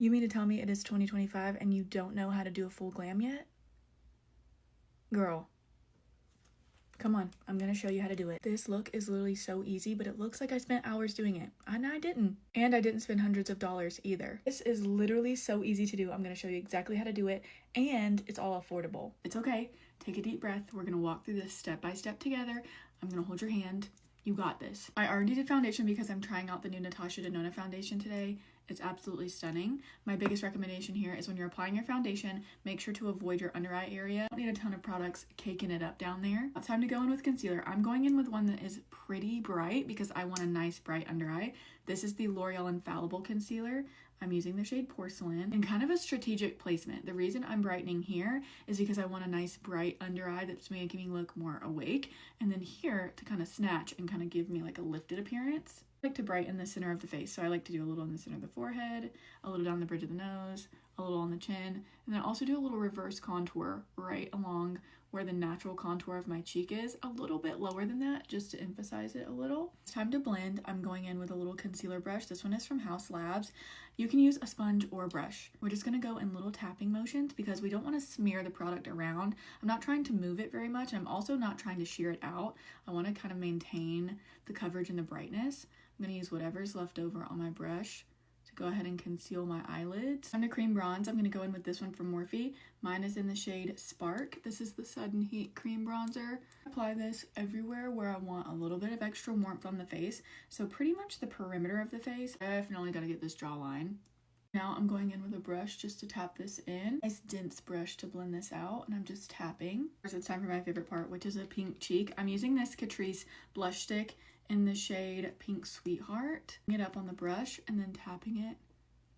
You mean to tell me it is 2025 and you don't know how to do a full glam yet? Girl, come on, I'm gonna show you how to do it. This look is literally so easy, but it looks like I spent hours doing it. And I didn't. And I didn't spend hundreds of dollars either. This is literally so easy to do. I'm gonna show you exactly how to do it, and it's all affordable. It's okay. Take a deep breath. We're gonna walk through this step by step together. I'm gonna hold your hand. You got this. I already did foundation because I'm trying out the new Natasha Denona foundation today. It's absolutely stunning. My biggest recommendation here is when you're applying your foundation, make sure to avoid your under eye area. You don't need a ton of products caking it up down there. It's time to go in with concealer. I'm going in with one that is pretty bright because I want a nice bright under eye. This is the L'Oreal Infallible Concealer. I'm using the shade Porcelain in kind of a strategic placement. The reason I'm brightening here is because I want a nice bright under eye that's making me look more awake. And then here to kind of snatch and kind of give me like a lifted appearance. I like to brighten the center of the face. So I like to do a little in the center of the forehead, a little down the bridge of the nose, a little on the chin, and then also do a little reverse contour right along where the natural contour of my cheek is, a little bit lower than that, just to emphasize it a little. It's time to blend. I'm going in with a little concealer brush. This one is from House Labs. You can use a sponge or a brush. We're just gonna go in little tapping motions because we don't wanna smear the product around. I'm not trying to move it very much, and I'm also not trying to sheer it out. I wanna kind of maintain the coverage and the brightness. I'm gonna use whatever's left over on my brush to go ahead and conceal my eyelids. I'm gonna cream bronze. I'm gonna go in with this one from Morphe. Mine is in the shade Spark. This is the Sudden Heat Cream Bronzer. Apply this everywhere where I want a little bit of extra warmth on the face. So pretty much the perimeter of the face. I definitely gotta get this jawline. Now I'm going in with a brush just to tap this in. Nice dense brush to blend this out, and I'm just tapping. First, it's time for my favorite part, which is a pink cheek. I'm using this Catrice blush stick in the shade Pink Sweetheart. Bring it up on the brush and then tapping it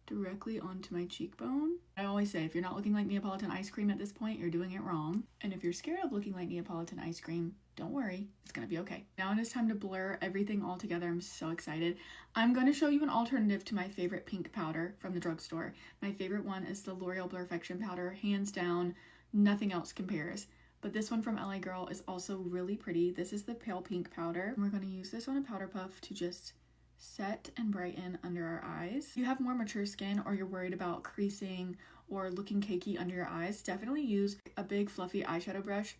directly onto my cheekbone. I always say, if you're not looking like Neapolitan ice cream at this point, you're doing it wrong. And if you're scared of looking like Neapolitan ice cream, don't worry, it's gonna be okay. Now it is time to blur everything all together. I'm so excited. I'm gonna show you an alternative to my favorite pink powder from the drugstore. My favorite one is the L'Oreal Blurfection powder, hands down, nothing else compares. But this one from LA Girl is also really pretty. This is the pale pink powder. We're going to use this on a powder puff to just set and brighten under our eyes. If you have more mature skin or you're worried about creasing or looking cakey under your eyes, definitely use a big fluffy eyeshadow brush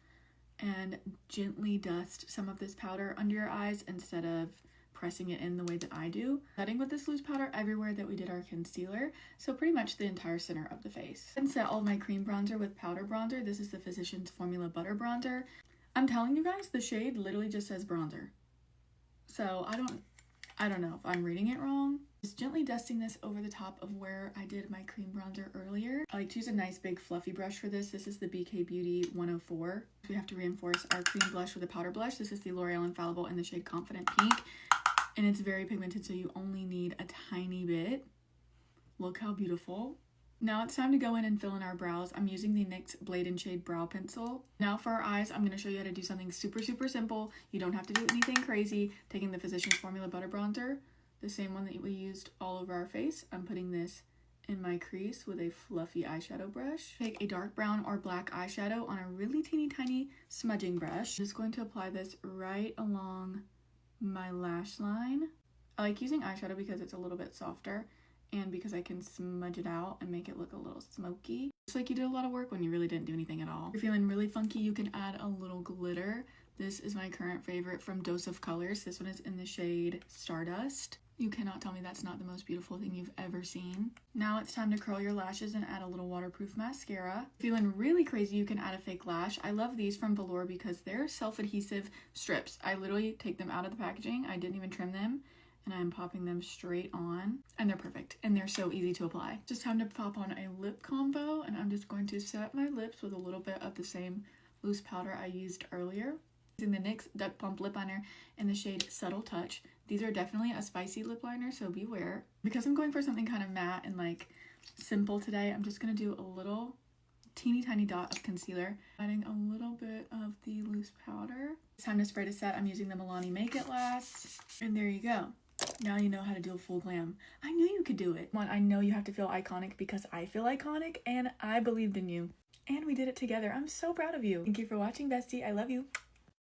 and gently dust some of this powder under your eyes instead of pressing it in the way that I do. Setting with this loose powder everywhere that we did our concealer, so pretty much the entire center of the face. And set all of my cream bronzer with powder bronzer. This is the Physicians Formula Butter Bronzer. I'm telling you guys, the shade literally just says bronzer. So I don't know if I'm reading it wrong. Just gently dusting this over the top of where I did my cream bronzer earlier. I like to use a nice big fluffy brush for this. This is the BK Beauty 104. We have to reinforce our cream blush with a powder blush. This is the L'Oreal Infallible in the shade Confident Pink. And it's very pigmented, so you only need a tiny bit. Look how beautiful. Now it's time to go in and fill in our brows. I'm using the NYX Blade & Shade Brow Pencil. Now for our eyes, I'm going to show you how to do something super, super simple. You don't have to do anything crazy. Taking the Physicians Formula Butter Bronzer, the same one that we used all over our face. I'm putting this in my crease with a fluffy eyeshadow brush. Take a dark brown or black eyeshadow on a really teeny tiny smudging brush. I'm just going to apply this right along my lash line. I like using eyeshadow because it's a little bit softer and because I can smudge it out and make it look a little smoky. It's like you did a lot of work when you really didn't do anything at all. If you're feeling really funky, you can add a little glitter. This is my current favorite from Dose of Colors. This one is in the shade Stardust. You cannot tell me that's not the most beautiful thing you've ever seen. Now it's time to curl your lashes and add a little waterproof mascara. Feeling really crazy, you can add a fake lash. I love these from Velour because they're self-adhesive strips. I literally take them out of the packaging. I didn't even trim them, and I'm popping them straight on, and they're perfect, and they're so easy to apply. Just time to pop on a lip combo, and I'm just going to set my lips with a little bit of the same loose powder I used earlier. Using the NYX Duck Plump Lip Liner in the shade Subtle Touch. These are definitely a spicy lip liner, so beware. Because I'm going for something kind of matte and like simple today, I'm just going to do a little teeny tiny dot of concealer, adding a little bit of the loose powder. It's time to spray to set. I'm using the Milani Make It Last, and there you go. Now you know how to do a full glam. I knew you could do it. I know you have to feel iconic because I feel iconic, and I believed in you. And we did it together. I'm so proud of you. Thank you for watching, Bestie. I love you.